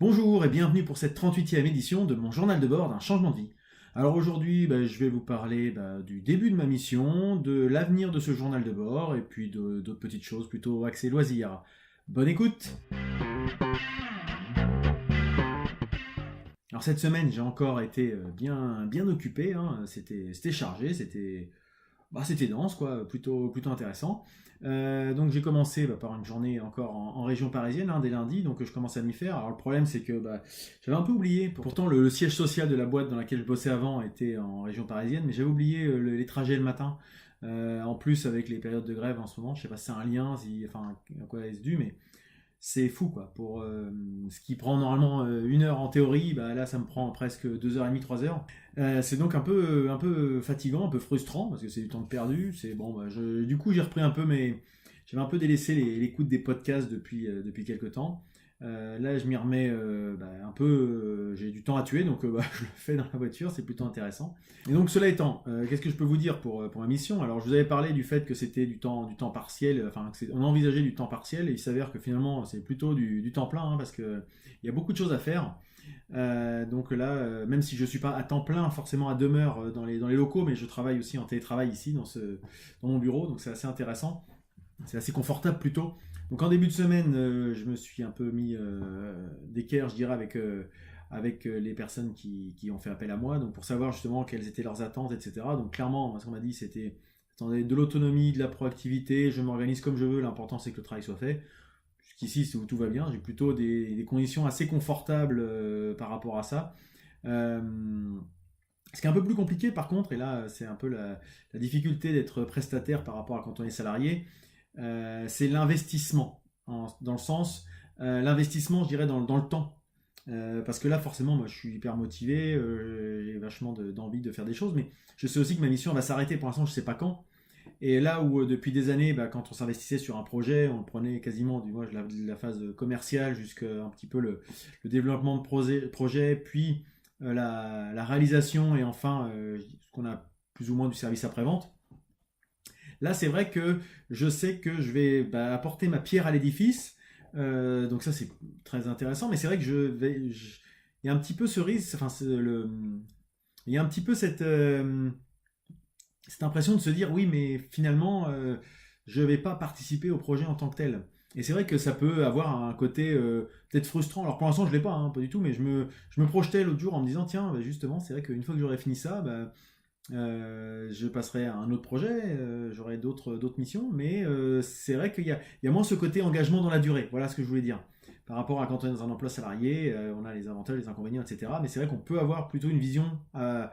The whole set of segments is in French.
Bonjour et bienvenue pour cette 38e édition de mon journal de bord d'un changement de vie. Alors aujourd'hui, je vais vous parler du début de ma mission, de l'avenir de ce journal de bord et puis d'autres petites choses plutôt axées loisirs. Bonne écoute. Alors cette semaine, j'ai encore été bien occupé, hein. C'était chargé, c'était dense, quoi, plutôt intéressant. Donc j'ai commencé par une journée encore en région parisienne, hein, dès lundi, donc je commence à m'y faire. Alors le problème c'est que j'avais un peu oublié, pourtant le siège social de la boîte dans laquelle je bossais avant était en région parisienne, mais j'avais oublié les trajets le matin. En plus avec les périodes de grève en ce moment, je sais pas si c'est un lien, enfin à quoi est-ce dû, mais c'est fou quoi. Pour ce qui prend normalement 1 heure en théorie, là ça me prend presque 2h30, 3 heures. C'est donc un peu fatigant, un peu frustrant parce que c'est du temps de perdu. C'est bon, du coup j'ai repris un peu j'avais un peu délaissé l'écoute des podcasts depuis quelques temps. Là je m'y remets un peu, j'ai du temps à tuer donc je le fais dans la voiture, c'est plutôt intéressant. Et donc cela étant, qu'est-ce que je peux vous dire pour ma mission? Alors je vous avais parlé du fait que c'était du temps partiel, enfin on envisageait du temps partiel et il s'avère que finalement c'est plutôt du temps plein, hein, parce que il y a beaucoup de choses à faire. Donc là, même si je ne suis pas à temps plein forcément à demeure dans les locaux, mais je travaille aussi en télétravail ici dans mon bureau, donc c'est assez intéressant, c'est assez confortable plutôt. Donc en début de semaine, je me suis un peu mis d'équerre, je dirais, avec les personnes qui ont fait appel à moi, donc pour savoir justement quelles étaient leurs attentes, etc. Donc clairement, ce qu'on m'a dit, c'était attendez, de l'autonomie, de la proactivité, je m'organise comme je veux, l'important c'est que le travail soit fait. Jusqu'ici, tout va bien, j'ai plutôt des conditions assez confortables par rapport à ça. Euh, Ce qui est un peu plus compliqué par contre, et là c'est un peu la difficulté d'être prestataire par rapport à quand on est salarié, c'est l'investissement, dans le sens, l'investissement je dirais dans le temps. Parce que là forcément moi je suis hyper motivé, j'ai vachement d'envie de faire des choses, mais je sais aussi que ma mission va s'arrêter, pour l'instant je ne sais pas quand. Et là où depuis des années, quand on s'investissait sur un projet, on le prenait quasiment de la phase commerciale jusqu'à un petit peu le développement de projet, puis la réalisation et enfin ce qu'on a plus ou moins du service après-vente. Là, c'est vrai que je sais que je vais apporter ma pierre à l'édifice. Donc ça, c'est très intéressant. Mais c'est vrai que il y a un petit peu ce risque, enfin, il y a un petit peu cette impression de se dire oui, mais finalement, je ne vais pas participer au projet en tant que tel. Et c'est vrai que ça peut avoir un côté peut-être frustrant. Alors pour l'instant, je ne l'ai pas, hein, pas du tout, mais je me projetais l'autre jour en me disant tiens, justement, c'est vrai qu'une fois que j'aurai fini ça, je passerai à un autre projet, j'aurai d'autres missions, mais c'est vrai qu'il y a moins ce côté engagement dans la durée. Voilà ce que je voulais dire. Par rapport à quand on est dans un emploi salarié, on a les avantages, les inconvénients, etc. Mais c'est vrai qu'on peut avoir plutôt une vision à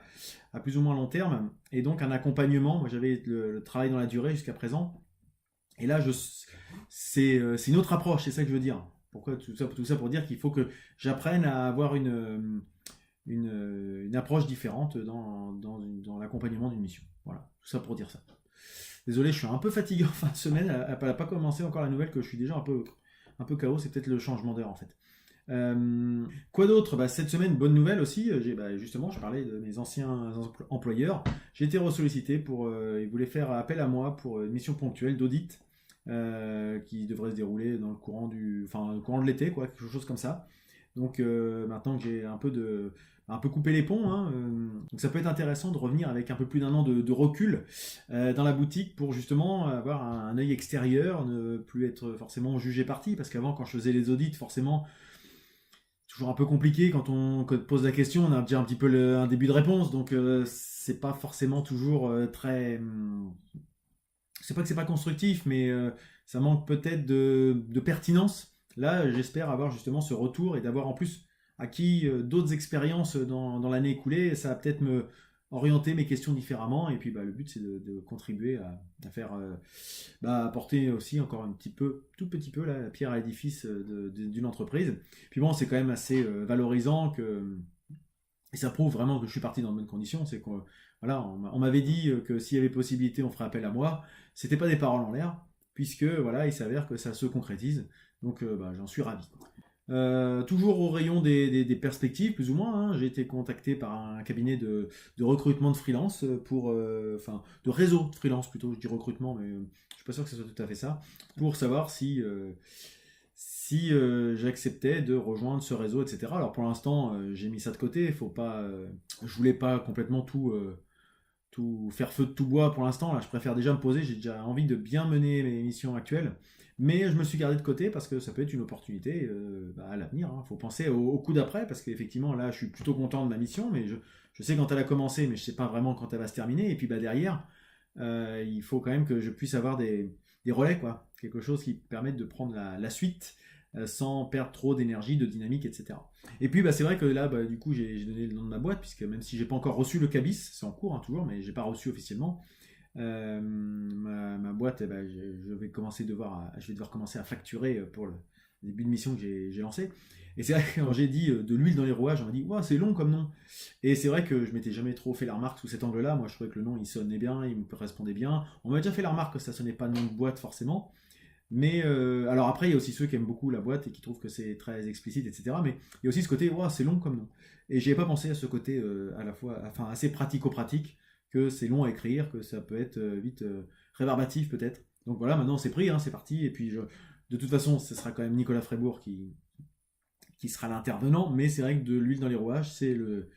plus ou moins long terme et donc un accompagnement. Moi, j'avais le travail dans la durée jusqu'à présent, et là, c'est une autre approche. C'est ça que je veux dire. Pourquoi tout ça pour dire qu'il faut que j'apprenne à avoir une approche différente dans l'accompagnement d'une mission. Voilà, tout ça pour dire ça. Désolé, je suis un peu fatigué en fin de semaine. Elle n'a pas commencé encore la nouvelle que je suis déjà un peu KO. C'est peut-être le changement d'heure en fait. Quoi d'autre? Cette semaine, bonne nouvelle aussi. Justement, je parlais de mes anciens employeurs. J'ai été ressollicité ils voulaient faire appel à moi pour une mission ponctuelle d'audit qui devrait se dérouler dans le courant de l'été, quoi, quelque chose comme ça. Donc maintenant que j'ai un peu coupé les ponts, hein, donc ça peut être intéressant de revenir avec un peu plus d'1 an de recul dans la boutique pour justement avoir un œil extérieur, ne plus être forcément jugé parti, parce qu'avant quand je faisais les audits, forcément, toujours un peu compliqué quand on pose la question, on a déjà un petit peu un début de réponse, donc c'est pas forcément toujours très. C'est pas que c'est pas constructif, mais ça manque peut-être de pertinence. Là, j'espère avoir justement ce retour et d'avoir en plus acquis d'autres expériences dans l'année écoulée. Ça va peut-être me orienter mes questions différemment. Et puis le but, c'est de contribuer à faire, apporter aussi encore tout petit peu la pierre à l'édifice d'une entreprise. Puis bon, c'est quand même assez valorisant et ça prouve vraiment que je suis parti dans de bonnes conditions. C'est que voilà, on m'avait dit que s'il y avait possibilité, on ferait appel à moi. C'était pas des paroles en l'air, puisque voilà, il s'avère que ça se concrétise. Donc j'en suis ravi. Toujours au rayon des perspectives, plus ou moins, hein, j'ai été contacté par un cabinet de recrutement de freelance de réseau de freelance plutôt, je dis recrutement, mais je suis pas sûr que ce soit tout à fait ça, pour savoir si j'acceptais de rejoindre ce réseau, etc. Alors pour l'instant, j'ai mis ça de côté. Faut pas, je voulais pas complètement tout faire feu de tout bois pour l'instant. Là, je préfère déjà me poser. J'ai déjà envie de bien mener mes missions actuelles. Mais je me suis gardé de côté parce que ça peut être une opportunité à l'avenir. Il faut penser au coup d'après parce qu'effectivement, là, je suis plutôt content de ma mission, mais je sais quand elle a commencé, mais je sais pas vraiment quand elle va se terminer. Et puis derrière, il faut quand même que je puisse avoir des relais, quoi. Quelque chose qui permette de prendre la suite sans perdre trop d'énergie, de dynamique, etc. Et puis c'est vrai que là, du coup, j'ai donné le nom de ma boîte, puisque même si j'ai pas encore reçu le cabis, c'est en cours toujours, mais j'ai pas reçu officiellement. Ma boîte, je vais je vais devoir commencer à facturer pour le début de mission que j'ai lancé. Et c'est vrai que quand j'ai dit de l'huile dans les rouages, on m'a dit ouais, c'est long comme nom. Et c'est vrai que je m'étais jamais trop fait la remarque sous cet angle-là. Moi, je trouvais que le nom il sonnait bien, il me correspondait bien. On m'a déjà fait la remarque que ça sonnait pas de nom de boîte forcément. Mais alors après, il y a aussi ceux qui aiment beaucoup la boîte et qui trouvent que c'est très explicite, etc. Mais il y a aussi ce côté, ouais, c'est long comme nom. Et j'y ai pas pensé à ce côté à la fois, enfin assez pratico-pratique, que c'est long à écrire, que ça peut être vite rébarbatif peut-être. Donc voilà, maintenant c'est pris, hein, c'est parti. Et puis de toute façon, ce sera quand même Nicolas Frébourg qui sera l'intervenant. Mais c'est vrai que de l'huile dans les rouages, c'est le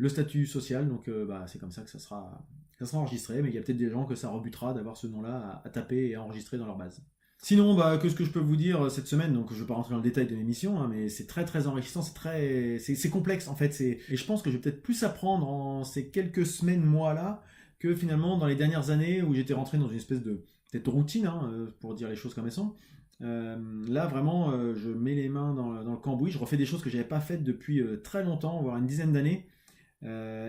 statut social. Donc c'est comme ça que ça sera enregistré. Mais il y a peut-être des gens que ça rebutera d'avoir ce nom-là à taper et à enregistrer dans leur base. Sinon, que ce que je peux vous dire cette semaine, donc je ne vais pas rentrer dans le détail de l'émission, hein, mais c'est très très enrichissant, c'est complexe en fait, et je pense que je vais peut-être plus apprendre en ces quelques semaines, mois là, que finalement dans les dernières années où j'étais rentré dans une espèce de peut-être routine, hein, pour dire les choses comme elles sont. Là vraiment, je mets les mains dans le cambouis, je refais des choses que j'avais pas faites depuis très longtemps, voire une dizaine d'années.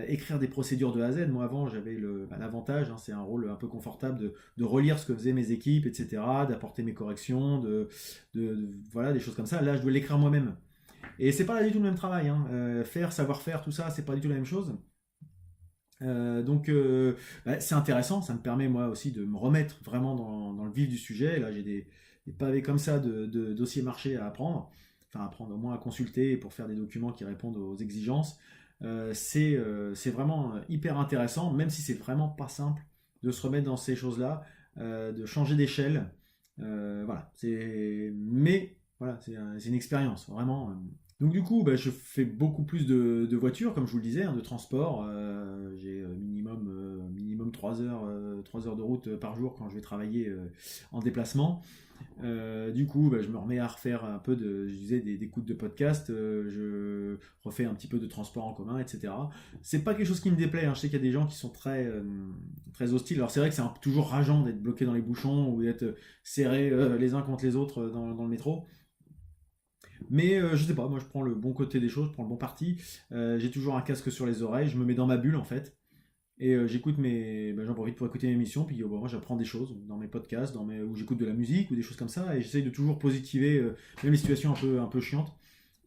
Écrire des procédures de A à Z. Moi avant j'avais l'avantage, hein, c'est un rôle un peu confortable de relire ce que faisaient mes équipes, etc., d'apporter mes corrections, voilà, des choses comme ça. Là je dois l'écrire moi-même. Et c'est pas du tout le même travail. Hein. Savoir faire, tout ça, c'est pas du tout la même chose. Donc c'est intéressant, ça me permet moi aussi de me remettre vraiment dans le vif du sujet. Là j'ai des pavés comme ça de dossiers marchés à apprendre, enfin apprendre au moins à consulter pour faire des documents qui répondent aux exigences. C'est vraiment hyper intéressant, même si c'est vraiment pas simple de se remettre dans ces choses-là, de changer d'échelle. Voilà, mais voilà, c'est une expérience vraiment. Donc du coup, je fais beaucoup plus de voitures, comme je vous le disais, hein, de transport. J'ai minimum 3 heures de route par jour quand je vais travailler en déplacement. Du coup, je me remets à refaire un peu je disais, d'écoute de podcast, je refais un petit peu de transport en commun, etc. C'est pas quelque chose qui me déplaît, hein. Je sais qu'il y a des gens qui sont très hostiles. Alors c'est vrai que c'est toujours rageant d'être bloqué dans les bouchons ou d'être serrés les uns contre les autres dans le métro. Mais je sais pas, moi je prends le bon côté des choses, je prends le bon parti. J'ai toujours un casque sur les oreilles, je me mets dans ma bulle en fait. Et j'en profite pour écouter mes émissions, puis moi j'apprends des choses dans mes podcasts, où j'écoute de la musique ou des choses comme ça, et j'essaye de toujours positiver même les situations un peu chiantes.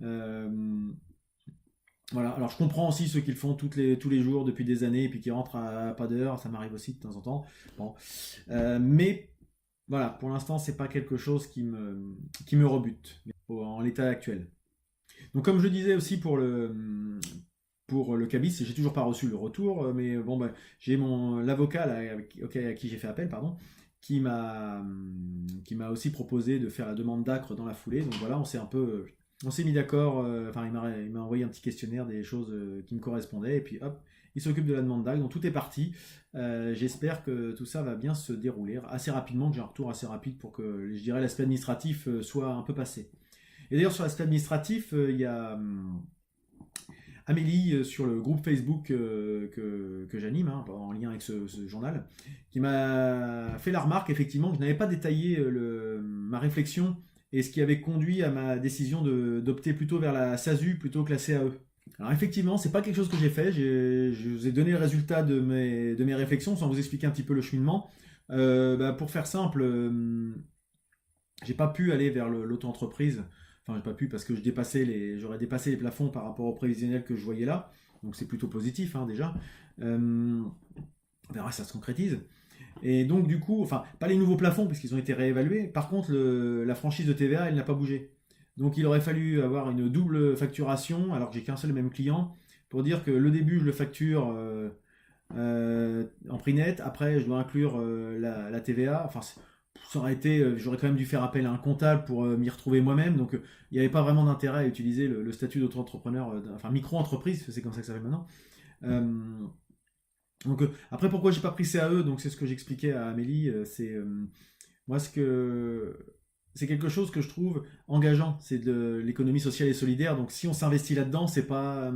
Euh, voilà, alors je comprends aussi ceux qui le font tous les jours depuis des années, et puis qui rentrent à pas d'heure, ça m'arrive aussi de temps en temps. Bon. Mais voilà, pour l'instant c'est pas quelque chose qui me rebute en l'état actuel. Donc comme je le disais aussi pour le cabis, j'ai toujours pas reçu le retour, mais bon, j'ai l'avocat à qui j'ai fait appel, pardon, qui m'a aussi proposé de faire la demande d'acre dans la foulée. Donc voilà, on s'est mis d'accord. Enfin, il m'a envoyé un petit questionnaire des choses qui me correspondaient, et puis hop, il s'occupe de la demande d'acre. Donc tout est parti. J'espère que tout ça va bien se dérouler assez rapidement, que j'ai un retour assez rapide pour que, je dirais, l'aspect administratif soit un peu passé. Et d'ailleurs, sur l'aspect administratif, il y a Amélie sur le groupe Facebook que j'anime, hein, en lien avec ce journal, qui m'a fait la remarque effectivement que je n'avais pas détaillé ma réflexion et ce qui avait conduit à ma décision d'opter plutôt vers la SASU plutôt que la CAE. Alors effectivement, c'est pas quelque chose que j'ai fait. Je vous ai donné le résultat de mes réflexions sans vous expliquer un petit peu le cheminement. Pour faire simple, j'ai pas pu aller vers l'auto-entreprise. Enfin, j'ai pas pu parce que j'aurais dépassé les plafonds par rapport au prévisionnel que je voyais là. Donc c'est plutôt positif, hein, déjà. On verra si ça se concrétise. Et donc du coup, enfin, pas les nouveaux plafonds puisqu'ils ont été réévalués. Par contre, la franchise de TVA, elle n'a pas bougé. Donc il aurait fallu avoir une double facturation alors que j'ai qu'un seul et même client pour dire que le début je le facture en prix net, après je dois inclure la TVA. Enfin, ça aurait été, j'aurais quand même dû faire appel à un comptable pour m'y retrouver moi-même. Donc il n'y avait pas vraiment d'intérêt à utiliser le statut d'auto-entrepreneur, enfin micro-entreprise, c'est comme ça que ça s'appelle maintenant. Euh, donc après, pourquoi j'ai pas pris CAE? Donc c'est ce que j'expliquais à Amélie. Moi, c'est quelque chose que je trouve engageant. C'est de l'économie sociale et solidaire. Donc si on s'investit là-dedans, c'est pas,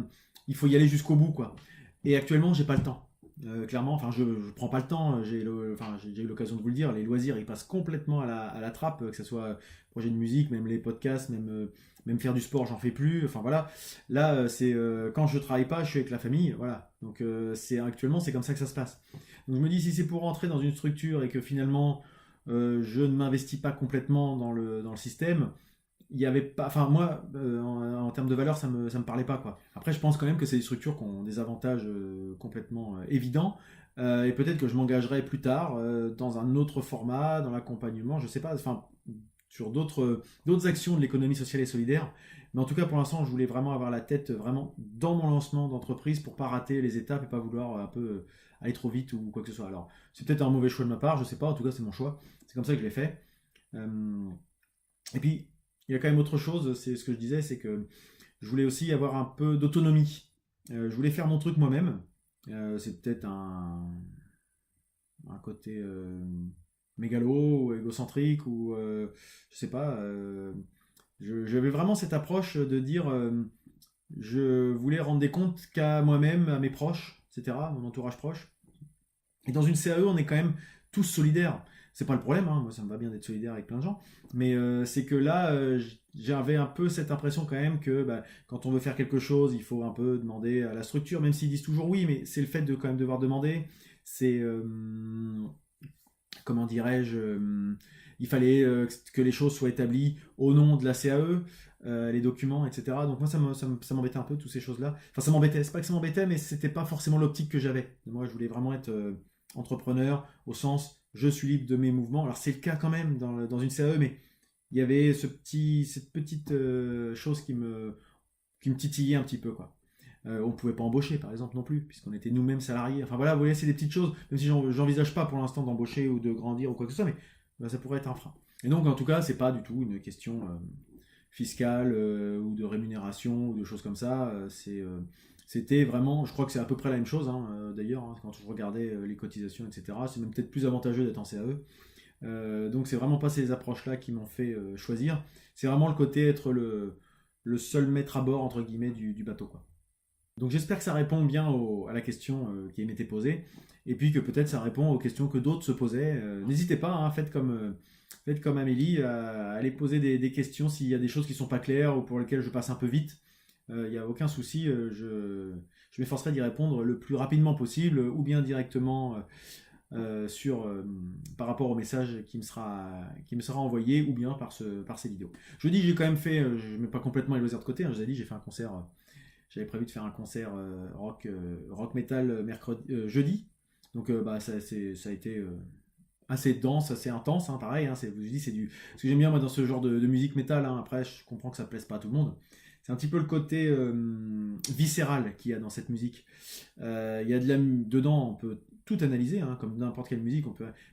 il faut y aller jusqu'au bout, quoi. Et actuellement, j'ai pas le temps. Clairement, enfin, je prends pas le temps. J'ai déjà eu l'occasion de vous le dire. Les loisirs, ils passent complètement à la trappe, que ce soit projet de musique, même les podcasts, même faire du sport, j'en fais plus. Enfin voilà. Là, quand je travaille pas, je suis avec la famille. Voilà. Donc actuellement, c'est comme ça que ça se passe. Donc je me dis, si c'est pour rentrer dans une structure et que finalement je ne m'investis pas complètement dans le système, il y avait pas, enfin moi, en termes de valeur, ça me parlait pas, quoi. Après, je pense quand même que c'est des structures qui ont des avantages complètement évidents, et peut-être que je m'engagerai plus tard dans un autre format, dans l'accompagnement, je sais pas, enfin sur d'autres actions de l'économie sociale et solidaire. Mais en tout cas, pour l'instant, je voulais vraiment avoir la tête vraiment dans mon lancement d'entreprise pour pas rater les étapes et pas vouloir un peu aller trop vite ou quoi que ce soit. Alors, c'est peut-être un mauvais choix de ma part, je sais pas. En tout cas, c'est mon choix. C'est comme ça que je l'ai fait. Euh, et puis, il y a quand même autre chose. C'est ce que je disais, c'est que je voulais aussi avoir un peu d'autonomie. Je voulais faire mon truc moi-même. C'est peut-être un côté mégalo ou égocentrique ou je sais pas. J'avais vraiment cette approche de dire je voulais rendre des comptes qu'à moi-même, à mes proches, etc., mon entourage proche. Et dans une CAE, on est quand même tous solidaires. C'est pas le problème, hein. Moi ça me va bien d'être solidaire avec plein de gens, mais c'est que là, j'avais un peu cette impression quand même que bah, quand on veut faire quelque chose, il faut un peu demander à la structure, même s'ils disent toujours oui, mais c'est le fait de quand même devoir demander. C'est comment dirais-je, il fallait que les choses soient établies au nom de la CAE, les documents, etc. Donc moi, ça m'embêtait un peu, toutes ces choses-là. Enfin, ça m'embêtait, c'est pas que ça m'embêtait, mais c'était pas forcément l'optique que j'avais. Moi, je voulais vraiment être entrepreneur, au sens, je suis libre de mes mouvements. Alors, c'est le cas quand même dans une CAE, mais il y avait cette petite chose qui me titillait un petit peu, quoi. On ne pouvait pas embaucher, par exemple, non plus, puisqu'on était nous-mêmes salariés. Enfin voilà, vous voyez, c'est des petites choses, même si j'envisage pas pour l'instant d'embaucher ou de grandir ou quoi que ce soit, mais bah, ça pourrait être un frein. Et donc, en tout cas, c'est pas du tout une question fiscale ou de rémunération ou de choses comme ça. C'était vraiment, je crois que c'est à peu près la même chose, hein, d'ailleurs, hein, quand je regardais les cotisations, etc. C'est même peut-être plus avantageux d'être en CAE. Donc, c'est vraiment pas ces approches-là qui m'ont fait choisir. C'est vraiment le côté être le seul maître à bord, entre guillemets, du bateau, quoi. Donc j'espère que ça répond bien à la question qui m'était posée, et puis que peut-être ça répond aux questions que d'autres se posaient. N'hésitez pas, hein, faites comme Amélie, à aller poser des questions s'il y a des choses qui ne sont pas claires ou pour lesquelles je passe un peu vite. Il n'y a aucun souci, je m'efforcerai d'y répondre le plus rapidement possible, ou bien directement par rapport au message qui me sera envoyé, ou bien par ces vidéos. Je dis, j'ai quand même fait, je ne mets pas complètement les loisirs de côté, hein, je vous ai dit, j'ai fait un concert. J'avais prévu de faire un concert rock metal jeudi. Donc bah, ça a été assez dense, assez intense, hein, pareil. Hein, je vous dis, c'est du. Ce que j'aime bien moi dans ce genre de musique métal, hein, après je comprends que ça ne plaise pas à tout le monde. C'est un petit peu le côté viscéral qu'il y a dans cette musique. Il y a dedans, on peut tout analyser, hein, comme n'importe quelle musique,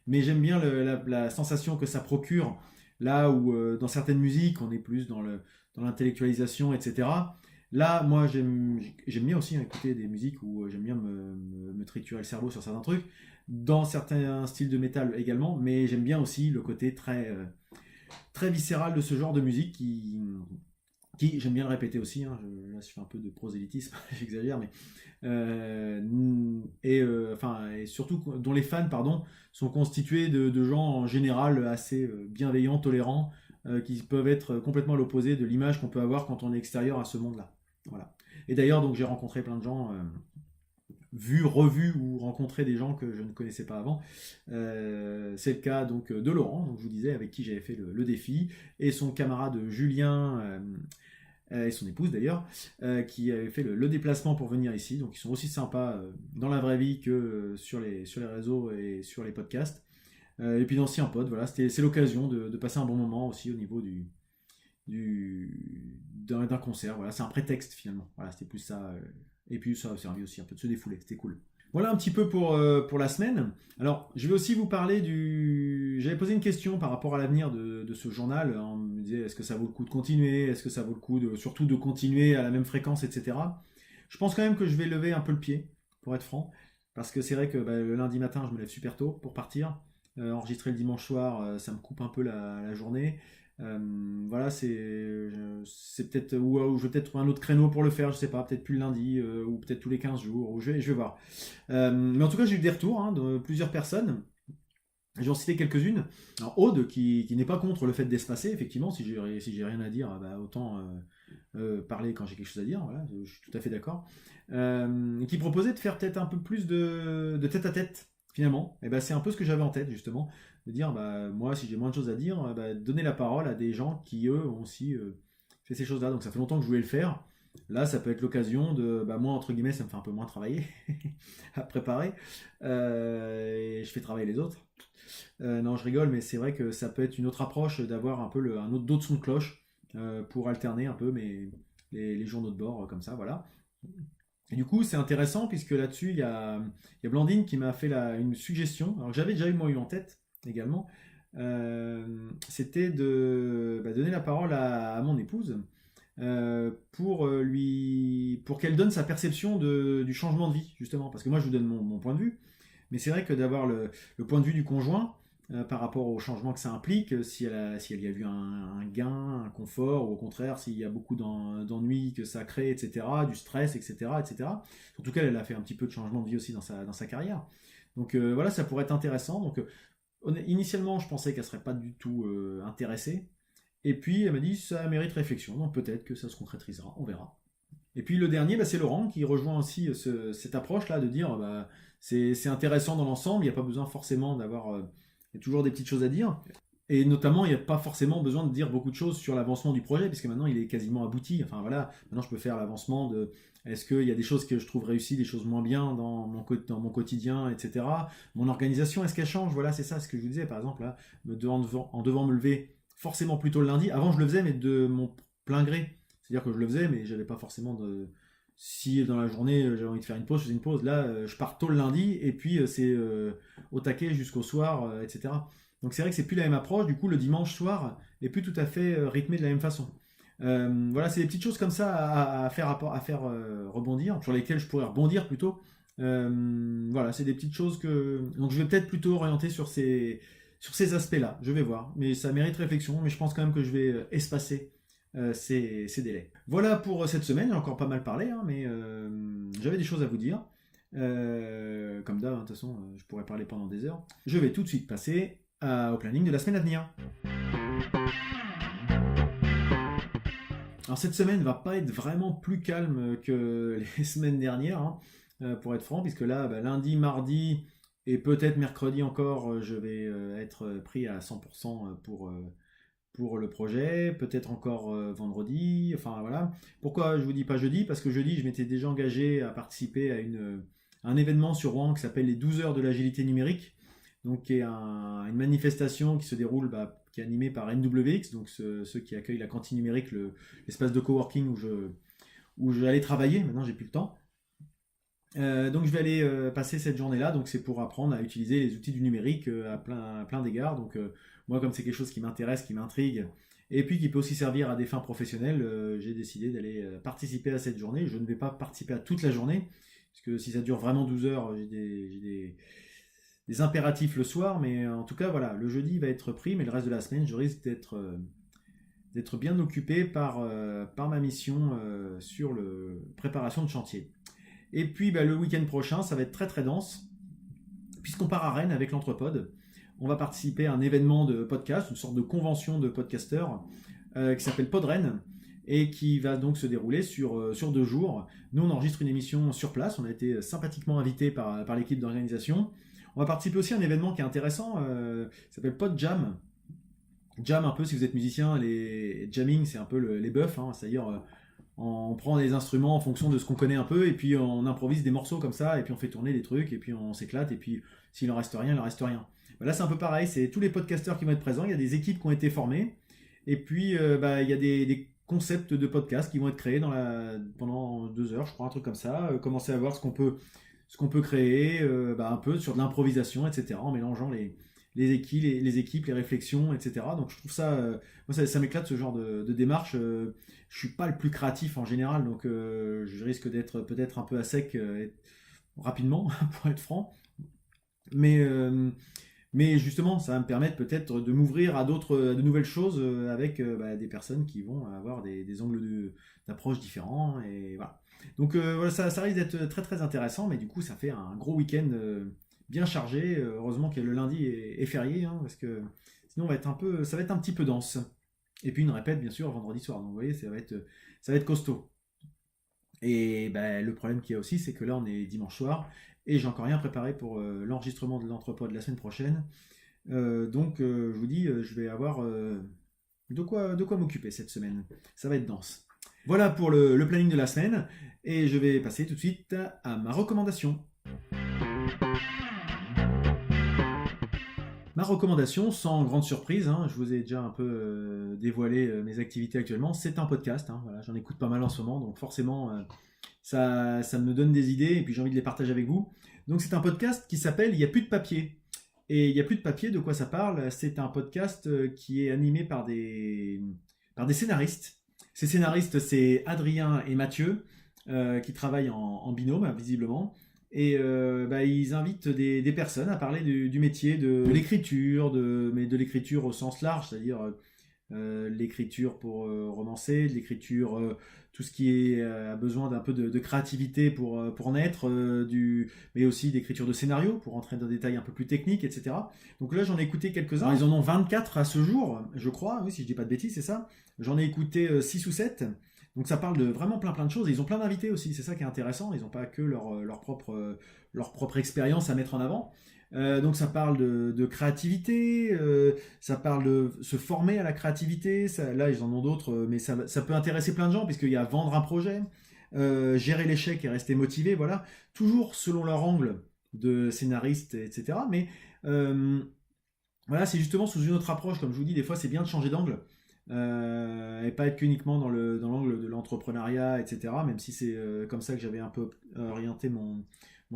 mais j'aime bien la sensation que ça procure, là où dans certaines musiques, on est plus dans l'intellectualisation, etc. Là, moi, j'aime bien aussi, hein, écouter des musiques où j'aime bien me triturer le cerveau sur certains trucs, dans certains styles de métal également, mais j'aime bien aussi le côté très viscéral de ce genre de musique qui j'aime bien le répéter aussi, hein, là je fais un peu de prosélytisme, j'exagère, mais et surtout dont les fans, pardon, sont constitués de gens en général assez bienveillants, tolérants, qui peuvent être complètement à l'opposé de l'image qu'on peut avoir quand on est extérieur à ce monde-là. Voilà. Et d'ailleurs, donc j'ai rencontré plein de gens, vus, revus ou rencontré des gens que je ne connaissais pas avant. C'est le cas donc de Laurent, donc je vous disais, avec qui j'avais fait le défi, et son camarade Julien, et son épouse d'ailleurs, qui avait fait le déplacement pour venir ici. Donc ils sont aussi sympas dans la vraie vie que sur les réseaux et sur les podcasts. Et puis d'anciens potes, voilà, c'est l'occasion de passer un bon moment aussi au niveau d'un concert. Voilà, c'est un prétexte finalement. Voilà, c'était plus ça. Et puis ça a servi aussi un peu de se défouler, c'était cool. Voilà un petit peu pour la semaine. Alors, je vais aussi vous parler du... J'avais posé une question par rapport à l'avenir de ce journal. On me disait, est-ce que ça vaut le coup de continuer? Est-ce que ça vaut le coup surtout de continuer à la même fréquence, etc. Je pense quand même que je vais lever un peu le pied, pour être franc. Parce que c'est vrai que le lundi matin, je me lève super tôt pour partir. Enregistrer le dimanche soir, ça me coupe un peu la journée. Voilà, c'est peut-être ou je vais peut-être trouver un autre créneau pour le faire, je sais pas, peut-être plus le lundi ou peut-être tous les 15 jours, ou je vais voir. Mais en tout cas, j'ai eu des retours de plusieurs personnes. J'en citais quelques-unes. Alors, Aude, qui n'est pas contre le fait d'espacer, effectivement, si j'ai rien à dire, autant parler quand j'ai quelque chose à dire, voilà, je suis tout à fait d'accord. Et qui proposait de faire peut-être un peu plus de tête à tête, finalement. Et c'est un peu ce que j'avais en tête, justement, de dire, moi, si j'ai moins de choses à dire, donner la parole à des gens qui, eux, ont aussi fait ces choses-là. Donc ça fait longtemps que je voulais le faire. Là, ça peut être l'occasion de, moi, entre guillemets, ça me fait un peu moins travailler à préparer. Et je fais travailler les autres. Non, je rigole, mais c'est vrai que ça peut être une autre approche d'avoir un peu un autre d'autres sons de cloche pour alterner un peu les journaux de bord comme ça, voilà. Et du coup, c'est intéressant puisque là-dessus, il y a Blandine qui m'a fait une suggestion. Alors, j'avais déjà eu moi eu en tête également. C'était de donner la parole à mon épouse pour qu'elle donne sa perception du changement de vie, justement. Parce que moi, je vous donne mon point de vue. Mais c'est vrai que d'avoir le point de vue du conjoint par rapport au changement que ça implique, si elle y a vu un gain, un confort, ou au contraire, s'il y a beaucoup d'ennuis que ça crée, etc., du stress, etc., etc. Surtout qu'elle a fait un petit peu de changement de vie aussi dans sa carrière. Donc voilà, ça pourrait être intéressant. Donc initialement, je pensais qu'elle serait pas du tout intéressée. Et puis elle m'a dit ça mérite réflexion, donc peut-être que ça se concrétisera, on verra. Et puis le dernier, c'est Laurent qui rejoint aussi cette approche-là de dire c'est intéressant dans l'ensemble, il n'y a pas besoin forcément d'avoir. Il y a toujours des petites choses à dire. Et notamment, il n'y a pas forcément besoin de dire beaucoup de choses sur l'avancement du projet, puisque maintenant il est quasiment abouti. Enfin voilà, maintenant je peux faire l'avancement de est-ce qu'il y a des choses que je trouve réussies, des choses moins bien dans mon quotidien, etc. Mon organisation, est-ce qu'elle change? Voilà, c'est ça ce que je vous disais, par exemple, là, en devant me lever forcément plus tôt le lundi. Avant, je le faisais, mais de mon plein gré. C'est-à-dire que je le faisais, mais j'avais pas forcément de. Si dans la journée j'avais envie de faire une pause, je faisais une pause. Là, je pars tôt le lundi et puis c'est au taquet jusqu'au soir, etc. Donc c'est vrai que c'est plus la même approche. Du coup, le dimanche soir n'est plus tout à fait rythmé de la même façon. Voilà, c'est des petites choses comme ça à faire rebondir, sur lesquelles je pourrais rebondir plutôt. Voilà, c'est des petites choses que. Donc je vais peut-être plutôt orienter sur ces aspects-là. Je vais voir. Mais ça mérite réflexion. Mais je pense quand même que je vais espacer ces délais. Voilà pour cette semaine, j'ai encore pas mal parlé, hein, mais j'avais des choses à vous dire. Comme d'hab, de toute façon, je pourrais parler pendant des heures. Je vais tout de suite passer au planning de la semaine à venir. Alors cette semaine va pas être vraiment plus calme que les semaines dernières, hein, pour être franc, puisque là, lundi, mardi et peut-être mercredi encore, je vais être pris à 100% pour le projet, peut-être encore vendredi, enfin voilà. Pourquoi je vous dis pas jeudi? Parce que jeudi, je m'étais déjà engagé à participer à un événement sur Rouen qui s'appelle les 12 heures de l'agilité numérique, donc qui est une manifestation qui se déroule, qui est animée par NWX, donc ceux qui accueillent la cantine numérique, l'espace de coworking où j'allais travailler, maintenant j'ai plus le temps. Donc je vais aller passer cette journée-là, donc c'est pour apprendre à utiliser les outils du numérique à plein d'égards. Donc moi, comme c'est quelque chose qui m'intéresse, qui m'intrigue, et puis qui peut aussi servir à des fins professionnelles, j'ai décidé d'aller participer à cette journée. Je ne vais pas participer à toute la journée, parce que si ça dure vraiment 12 heures, j'ai des impératifs le soir, mais en tout cas voilà, le jeudi va être pris, mais le reste de la semaine, je risque d'être bien occupé par ma mission sur la préparation de chantier. Et puis le week-end prochain, ça va être très très dense, puisqu'on part à Rennes avec l'Entrepode. On va participer à un événement de podcast, une sorte de convention de podcasteurs qui s'appelle Podren et qui va donc se dérouler sur 2 jours. Nous, on enregistre une émission sur place. On a été sympathiquement invités par l'équipe d'organisation. On va participer aussi à un événement qui est intéressant, qui s'appelle Pod Jam. Jam, un peu, si vous êtes musicien, les jamming, c'est un peu les buffs, hein, c'est-à-dire on prend des instruments en fonction de ce qu'on connaît un peu, et puis on improvise des morceaux comme ça, et puis on fait tourner des trucs, et puis on s'éclate, et puis s'il en reste rien, il en reste rien. Là, c'est un peu pareil, c'est tous les podcasteurs qui vont être présents, il y a des équipes qui ont été formées, et puis il y a des concepts de podcasts qui vont être créés pendant 2 heures, je crois, un truc comme ça, commencer à voir ce qu'on peut créer, un peu sur de l'improvisation, etc., en mélangeant les équipes, les réflexions, etc. Donc je trouve ça, moi ça m'éclate ce genre de démarche. Je suis pas le plus créatif en général, donc je risque d'être peut-être un peu à sec rapidement, pour être franc. Mais, mais justement, ça va me permettre peut-être de m'ouvrir à de nouvelles choses avec des personnes qui vont avoir des angles d'approche différents. Et voilà. Donc voilà, ça risque d'être très très intéressant, mais du coup, ça fait un gros week-end bien chargé. Heureusement que le lundi est férié, hein, parce que sinon, ça va être un petit peu dense. Et puis une répète, bien sûr, vendredi soir. Donc vous voyez, ça va être costaud. Et le problème qu'il y a aussi, c'est que là, on est dimanche soir et j'ai encore rien préparé pour l'enregistrement de l'entrepôt de la semaine prochaine. Donc, je vous dis, je vais avoir de quoi m'occuper cette semaine. Ça va être dense. Voilà pour le planning de la semaine. Et je vais passer tout de suite à ma recommandation. Ma recommandation, sans grande surprise, hein, je vous ai déjà un peu dévoilé mes activités actuellement, c'est un podcast. Hein, voilà, j'en écoute pas mal en ce moment, donc forcément, ça me donne des idées et puis j'ai envie de les partager avec vous. Donc c'est un podcast qui s'appelle Il n'y a plus de papier. Et il n'y a plus de papier, de quoi ça parle? C'est un podcast qui est animé par par des scénaristes. Ces scénaristes, c'est Adrien et Mathieu, qui travaillent en binôme, visiblement. Et ils invitent des personnes à parler du métier de l'écriture, mais de l'écriture au sens large, c'est-à-dire l'écriture pour romancer, de l'écriture, tout ce qui a besoin d'un peu de créativité pour naître, mais aussi d'écriture de scénario, pour rentrer dans des détails un peu plus techniques, etc. Donc là, j'en ai écouté quelques-uns. Alors, ils en ont 24 à ce jour, je crois, oui, si je dis pas de bêtises, c'est ça. J'en ai écouté 6 ou 7. Donc ça parle de vraiment plein de choses. Et ils ont plein d'invités aussi, c'est ça qui est intéressant. Ils n'ont pas que leur propre expérience à mettre en avant. Donc ça parle de créativité, ça parle de se former à la créativité. Là, ils en ont d'autres, mais ça peut intéresser plein de gens, puisqu'il y a vendre un projet, gérer l'échec et rester motivé, voilà. Toujours selon leur angle de scénariste, etc. Mais voilà, c'est justement sous une autre approche. Comme je vous dis, des fois, c'est bien de changer d'angle. Et pas être uniquement dans l'angle de l'entrepreneuriat, etc. Même si c'est comme ça que j'avais un peu orienté mon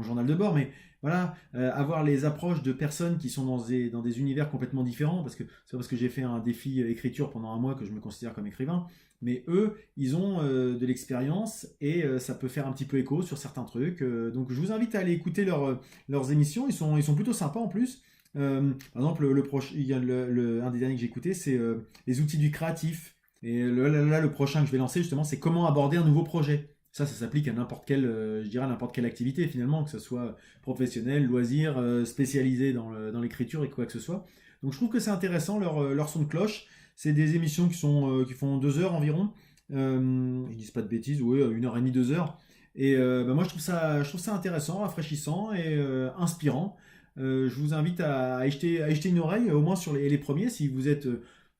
journal de bord. Mais voilà, avoir les approches de personnes qui sont dans des univers complètement différents, parce que c'est parce que j'ai fait un défi écriture pendant un mois que je me considère comme écrivain. Mais eux, ils ont de l'expérience et ça peut faire un petit peu écho sur certains trucs. Donc je vous invite à aller écouter leurs émissions. Ils sont plutôt sympas en plus. Par exemple, un des derniers que j'ai écouté, c'est les outils du créatif. Et le prochain que je vais lancer, justement, c'est comment aborder un nouveau projet. Ça s'applique à n'importe quelle, je dirais, à n'importe quelle activité, finalement, que ce soit professionnel, loisir, spécialisé dans l'écriture et quoi que ce soit. Donc je trouve que c'est intéressant, leur son de cloche. C'est des émissions qui font 2 heures environ. Ils disent pas de bêtises, oui, 1 heure et demie, 2 heures. Et moi, je trouve ça intéressant, rafraîchissant et inspirant. Je vous invite à y jeter une oreille, au moins sur les premiers. Si vous êtes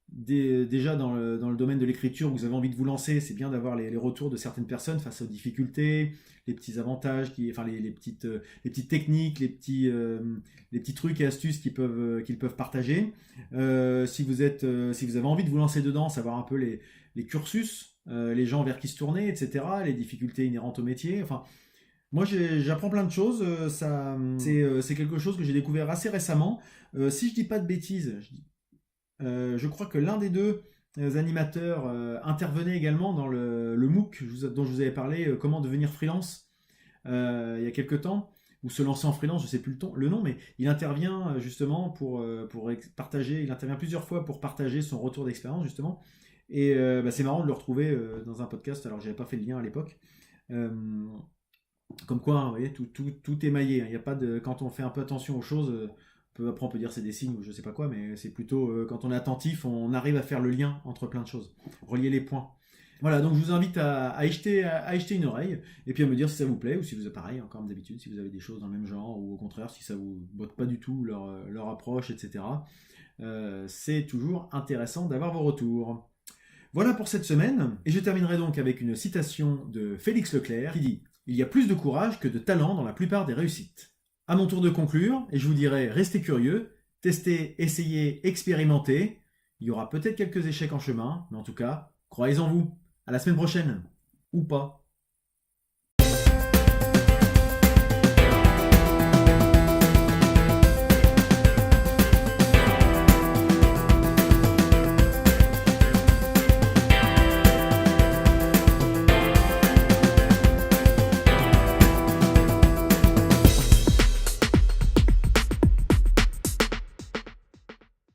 déjà dans le domaine de l'écriture, vous avez envie de vous lancer, c'est bien d'avoir les retours de certaines personnes face aux difficultés, les petits avantages, les petites techniques, les petits trucs et astuces qu'ils peuvent partager. Si vous avez envie de vous lancer dedans, savoir un peu les cursus, les gens vers qui se tourner, etc., les difficultés inhérentes au métier. Enfin, moi, j'apprends plein de choses. C'est quelque chose que j'ai découvert assez récemment. Si je dis pas de bêtises, je crois que l'un des deux animateurs intervenait également dans le MOOC dont je vous avais parlé, comment devenir freelance, il y a quelques temps, ou se lancer en freelance, je ne sais plus le nom, mais il intervient justement pour partager, il intervient plusieurs fois pour partager son retour d'expérience justement. Et c'est marrant de le retrouver dans un podcast, alors j'avais pas fait le lien à l'époque. Euh, Comme quoi, hein, vous voyez, tout est maillé. Hein. Il y a pas de, quand on fait un peu attention aux choses, après on peut dire c'est des signes ou je sais pas quoi, mais c'est plutôt quand on est attentif, on arrive à faire le lien entre plein de choses, relier les points. Voilà, donc je vous invite à y jeter une oreille et puis à me dire si ça vous plaît ou si vous avez pareil, encore comme d'habitude, si vous avez des choses dans le même genre ou au contraire si ça vous botte pas du tout leur approche, etc. C'est toujours intéressant d'avoir vos retours. Voilà pour cette semaine, et je terminerai donc avec une citation de Félix Leclerc qui dit « Il y a plus de courage que de talent dans la plupart des réussites ». À mon tour de conclure, et je vous dirai restez curieux, testez, essayez, expérimentez. Il y aura peut-être quelques échecs en chemin, mais en tout cas, croyez en vous. À la semaine prochaine. Ou pas.